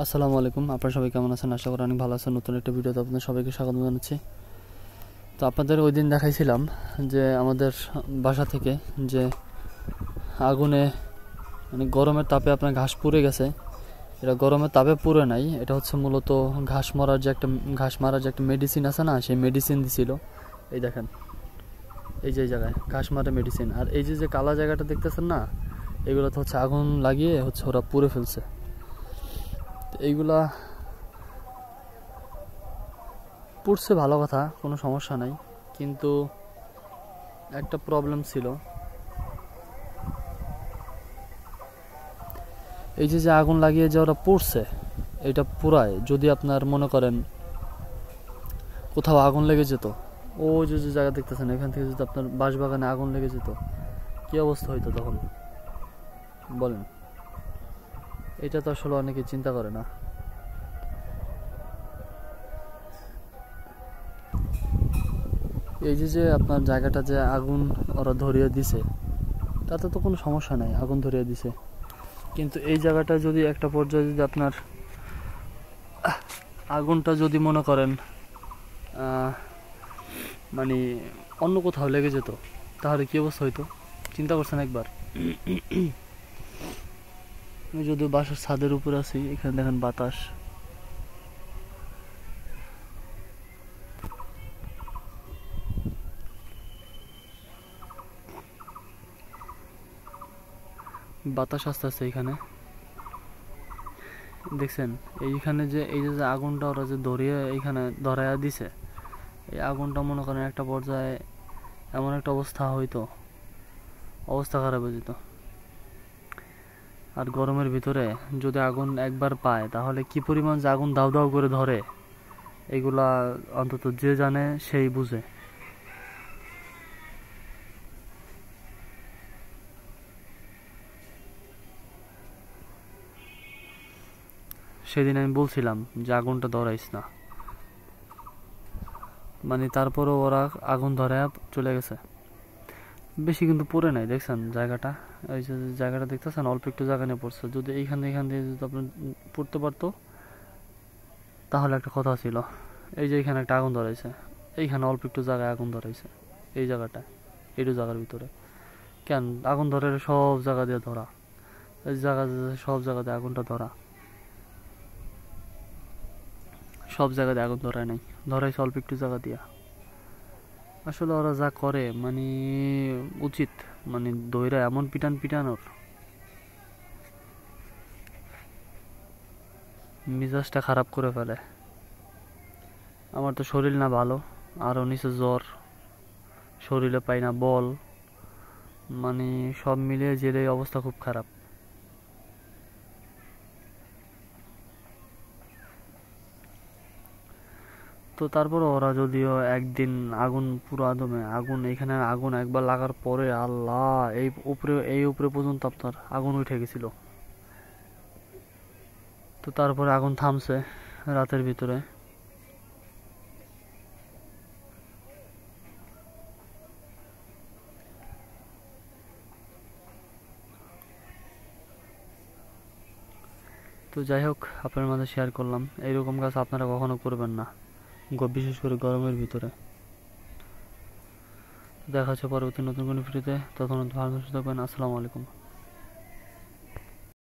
আসসালামু আলাইকুম। আপনারা সবাই কেমন আছেন? আশা করি অনেক ভালো আছেন। নতুন একটা ভিডিওতে আপনাদের সবাইকে স্বাগত জানাচ্ছি। তো আপনাদের ওই দিন দেখাইছিলাম যে আমাদের বাসা থেকে যে আগুনে মানে গরমের তাপে আপনার ঘাস পুড়ে গেছে। এটা গরমের তাপে পুড়ে নাই, এটা হচ্ছে মূলত ঘাস মারার যে একটা মেডিসিন আছে না, সেই মেডিসিন দিছিল। এই দেখেন, এই যে এই জায়গায় ঘাস মারা মেডিসিন, আর এই যে যে কালা জায়গাটা দেখতেছেন না, এগুলোতে হচ্ছে আগুন লাগিয়ে হচ্ছে ওরা পুড়ে ফেলছে। এইগুলা পুড়ছে ভালো কথা, কোনো সমস্যা নাই, কিন্তু একটা প্রবলেম ছিল। এই যে যে আগুন লাগিয়ে যে ওরা পুড়ছে, এটা পুরায় যদি আপনার মনে করেন কোথাও আগুন লেগে যেত, ওই যে যে জায়গা দেখতেছেন এখান থেকে যদি আপনার বাঁশবাগানে আগুন লেগে যেত, কি অবস্থা হইতো তখন বলেন? এটা তো আসলে অনেকে চিন্তা করে না। এই যে যে আপনার জায়গাটা যে আগুন ওরা ধরিয়ে দিছে, তাতে তো কোনো সমস্যা নাই, আগুন ধরিয়ে দিছে। কিন্তু এই জায়গাটা যদি একটা পর্যায়ে যদি আপনার আগুনটা যদি মনে করেন মানে অন্য কোথাও লেগে যেত, তাহলে কি অবস্থা হইতো চিন্তা করছেন একবার? আমি যদি বাসার ছাদের উপরে আছি, এখানে দেখেন বাতাস, বাতাস আস্তে আস্তে এখানে দেখছেন। এইখানে যে এই যে আগুনটা ওরা যে ধরিয়ে এইখানে ধরাইয়া দিছে, এই আগুনটা মনে করেন একটা পর্যায়ে এমন একটা অবস্থা হইতো, অবস্থা খারাপ হয়ে যেত। আর গরমের ভিতরে যদি আগুন একবার পায়, তাহলে কি পরিমাণ যে আগুন দাউ দাউ করে ধরে, এগুলা অন্তত যে জানে সেই বুঝে। সেদিন আমি বলছিলাম যে আগুনটা ধরাইস না, মানে তারপরও ওরা আগুন ধরায় চলে গেছে। বেশি কিন্তু পড়ে নাই, দেখছেন জায়গাটা, এই যে জায়গাটা দেখতেছেন অল্প একটু জায়গা নিয়ে পড়ছে। যদি এইখান দিয়ে যদি আপনার পড়তে পারতো, তাহলে একটা কথা ছিল। এই যে এখানে একটা আগুন ধরাইছে, এইখানে অল্প একটু জায়গায় আগুন ধরাইছে, এই জায়গাটা, এইটু জায়গার ভিতরে কেন আগুন ধরে? সব জায়গা দিয়ে ধরা, এই জায়গা সব জায়গা দিয়ে আগুনটা ধরা, সব জায়গা দিয়ে আগুন ধরায় নাই, ধরাইছে অল্প একটু জায়গা দিয়া। আসলে ওরা যা করে মানে উচিত, মানে দইরা এমন পিটানোর, মিজাজটা খারাপ করে ফেলে। আমার তো শরীর না ভালো, আরও নিচে জ্বর, শরীরে পাই না বল, মানে সব মিলিয়ে জেলে অবস্থা খুব খারাপ। তো তারপর ওরা যদিও একদিন আগুন, পুরো আদমে আগুন, এখানে আগুন একবার লাগার পরে আল্লাহ, এই উপরে পর্যন্ত আপনার আগুন উঠে গেছিল। তো তারপরে আগুন থামছে রাতের ভিতরে। তো যাই হোক, আপনার মাঝে শেয়ার করলাম। এইরকম কাজ আপনারা কখনো করবেন না, বিশেষ করে গরমের ভিতরে। দেখা হচ্ছে পরবর্তী নতুন কোনো ভিডিওতে, তখন ভালো থাকবেন। আসসালামু আলাইকুম।